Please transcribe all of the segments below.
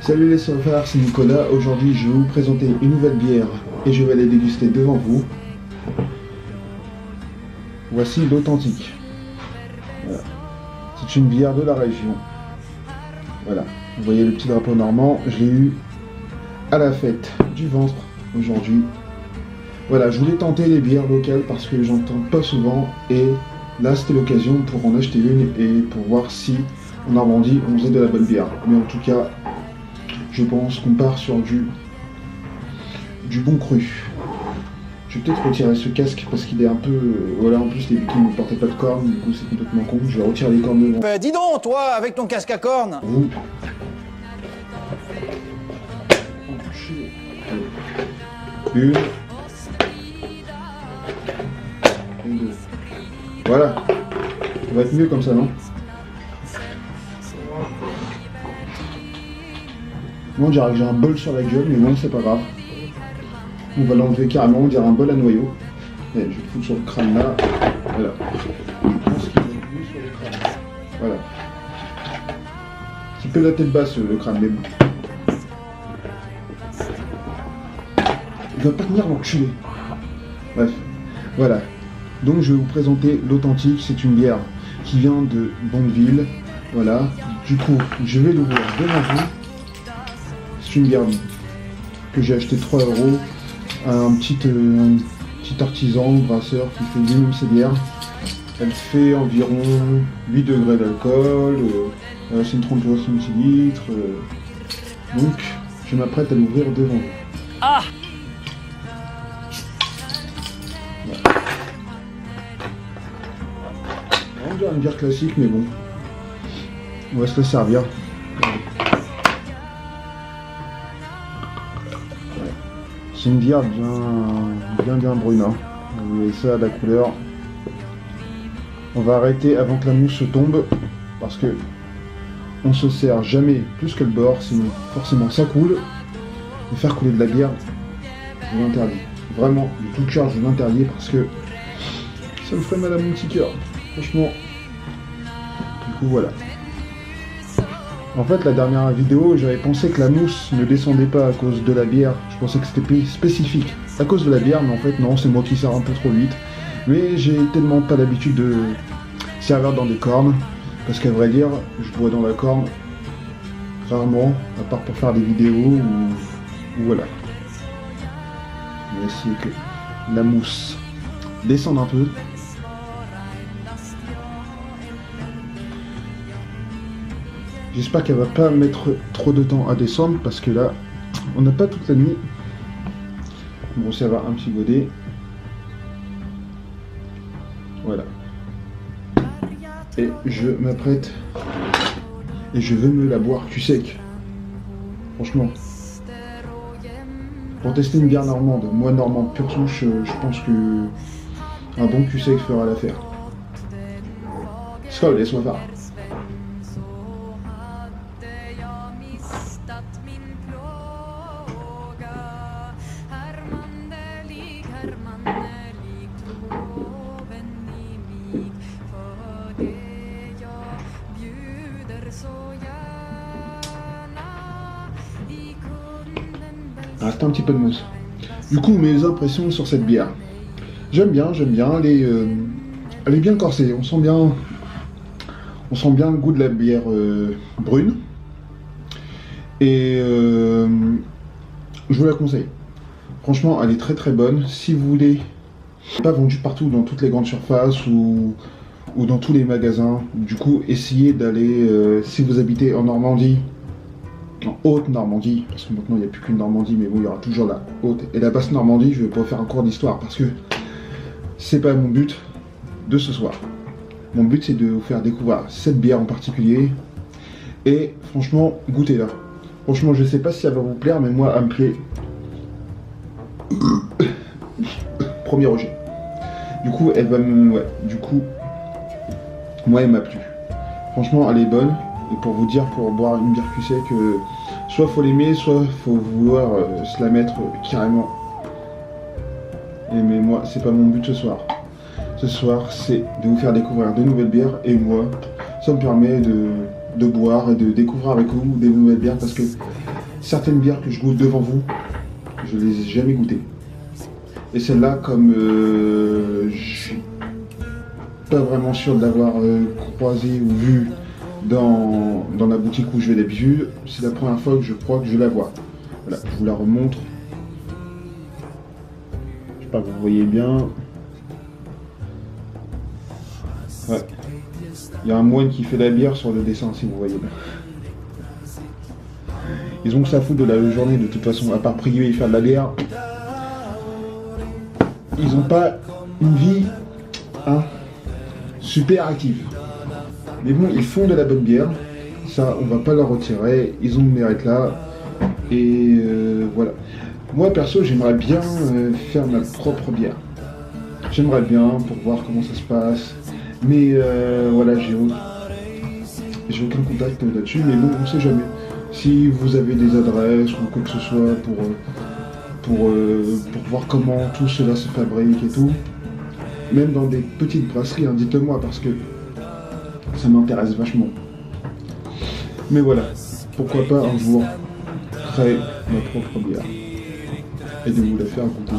Salut les sauvards, c'est Nicolas. Aujourd'hui, je vais vous présenter une nouvelle bière et je vais la déguster devant vous. Voici l'Authentique. Voilà. C'est une bière de la région. Voilà. Vous voyez le petit drapeau normand. Je l'ai eu à la fête du ventre aujourd'hui. Voilà, je voulais tenter les bières locales parce que j'entends pas souvent et là c'était l'occasion pour en acheter une et pour voir si en Normandie on faisait de la bonne bière. Mais en tout cas, je pense qu'on part sur du bon cru. Je vais peut-être retirer ce casque parce qu'il est un peu... voilà, en plus les vikings ne portaient pas de cornes, du coup c'est complètement con. Je vais retirer les cornes devant. Dis donc, toi, avec ton casque à cornes. Vous. Une. Et deux. Voilà. Ça va être mieux comme ça, non? Moi on dirait que j'ai un bol sur la gueule, mais bon c'est pas grave. On va l'enlever carrément, on dirait un bol à noyau. Et je vais le foutre sur le crâne là. Voilà. Je pense qu'il est mieux sur le crâne. Voilà. Un petit peu la tête basse le crâne, mais bon. Il va pas tenir l'enculé. Bref. Voilà. Donc je vais vous présenter l'Authentique. C'est une bière qui vient de Bonneville. Voilà. Du coup, je vais l'ouvrir devant vous. C'est une bière que j'ai acheté 3 €. Un petit artisan, brasseur qui fait lui-même ses bières. Elle fait environ 8 degrés d'alcool. C'est une 33 centilitres. Donc, je m'apprête à l'ouvrir devant vous. Ah! Voilà. On dirait une bière classique, mais bon. On va se la servir. C'est une bière bien brune. Hein. Vous voyez ça, la couleur. On va arrêter avant que la mousse se tombe parce que on se sert jamais plus que le bord, sinon forcément ça coule. Et faire couler de la bière, je l'interdis. Vraiment, de tout cœur, je l'interdis parce que ça me ferait mal à mon petit cœur. Franchement. Du coup, voilà. En fait, la dernière vidéo, j'avais pensé que la mousse ne descendait pas à cause de la bière. Je pensais que c'était spécifique à cause de la bière, mais en fait, non, c'est moi qui sers un peu trop vite. Mais j'ai tellement pas l'habitude de servir dans des cornes, parce qu'à vrai dire, je bois dans la corne rarement, à part pour faire des vidéos ou voilà. On va essayer que la mousse descende un peu. J'espère qu'elle va pas mettre trop de temps à descendre parce que là, on n'a pas toute la nuit. Bon, ça va, un petit godet. Voilà. Et je m'apprête et je veux me la boire cul sec. Franchement. Pour tester une bière normande, moi normande pure souche, je pense que un bon cul sec fera l'affaire. Skål les sauvards. Il reste un petit peu de mousse. Du coup, mes impressions sur cette bière. J'aime bien, elle est bien corsée. On sent bien le goût de la bière brune. Et je vous la conseille. Franchement, elle est très bonne. Si vous voulez, pas vendue partout dans toutes les grandes surfaces ou dans tous les magasins. Du coup, essayez d'aller, si vous habitez en Normandie, en Haute-Normandie, parce que maintenant il n'y a plus qu'une Normandie, mais bon, il y aura toujours la Haute et la Basse Normandie. Je vais pas faire un cours d'histoire parce que c'est pas mon but de ce soir. Mon but c'est de vous faire découvrir cette bière en particulier et franchement, goûtez-la. Franchement, je sais pas si elle va vous plaire, mais moi, elle me plaît. Premier rejet. Du coup, elle va me... Ouais, du coup, moi, elle m'a plu. Franchement, elle est bonne. Et pour vous dire, pour boire une bière cul sec, soit faut l'aimer, soit faut vouloir se la mettre carrément. Et mais moi, c'est pas mon but ce soir. Ce soir, c'est de vous faire découvrir de nouvelles bières. Et moi, ça me permet de boire et de découvrir avec vous des nouvelles bières parce que certaines bières que je goûte devant vous, je les ai jamais goûtées. Et celle-là, comme je suis pas vraiment sûr de l'avoir croisée ou vue dans la boutique où je vais d'habitude, c'est la première fois que je crois que je la vois. Voilà, je vous la remontre. Je sais pas que vous voyez bien. Ouais. Il y a un moine qui fait la bière sur le dessin, si vous voyez bien. Ils ont que ça fout de la journée de toute façon, à part prier et faire de la bière. Ils n'ont pas une vie super active. Mais bon, ils font de la bonne bière. Ça, on va pas leur retirer. Ils ont le mérite là. Et voilà. Moi, perso, j'aimerais bien faire ma propre bière. J'aimerais bien pour voir comment ça se passe. Mais voilà, j'ai aucun contact là-dessus. Mais bon, on sait jamais. Si vous avez des adresses ou quoi que ce soit pour voir comment tout cela se fabrique et tout, même dans des petites brasseries, hein, dites-le moi parce que ça m'intéresse vachement. Mais voilà, pourquoi pas un jour créer ma propre bière et de vous la faire goûter.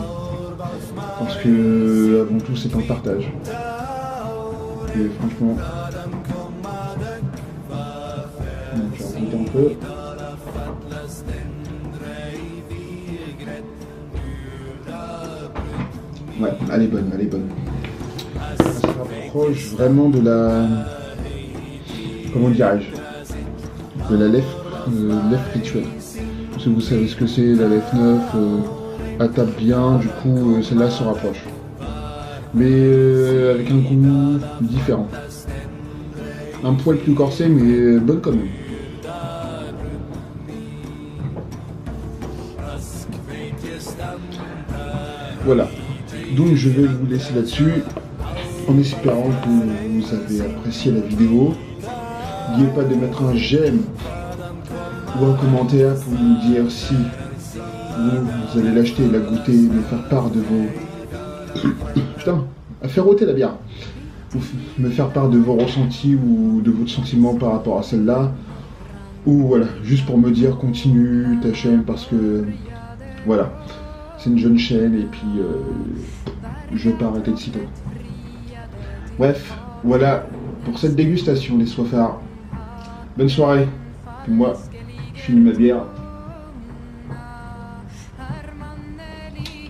Parce que avant tout c'est un partage. Et franchement, je vais en goûter un peu. Ouais, elle est bonne, elle est bonne. Ça se rapproche vraiment de la... Comment dirais-je? De la lèvre rituelle. Si vous savez ce que c'est, la lèvre neuve, elle tape bien, du coup celle-là se rapproche. Mais avec un goût différent. Un poil plus corsé, mais bonne quand même. Voilà. Donc je vais vous laisser là-dessus, en espérant que vous avez apprécié la vidéo. N'oubliez pas de mettre un j'aime ou un commentaire pour nous dire si vous allez l'acheter, la goûter, me faire part de vos... Putain, à faire ôter la bière. Ou me faire part de vos ressentis ou de votre sentiment par rapport à celle-là. Ou voilà, juste pour me dire continue ta chaîne parce que... Voilà. C'est une jeune chaîne et puis je vais pas arrêter de sitôt. Bref, voilà pour cette dégustation des soifards. Bonne soirée. Et moi, je finis ma bière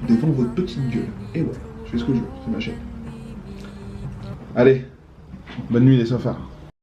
devant votre petite gueule. Et ouais, je fais ce que je veux, c'est ma chaîne. Allez, bonne nuit les soifards.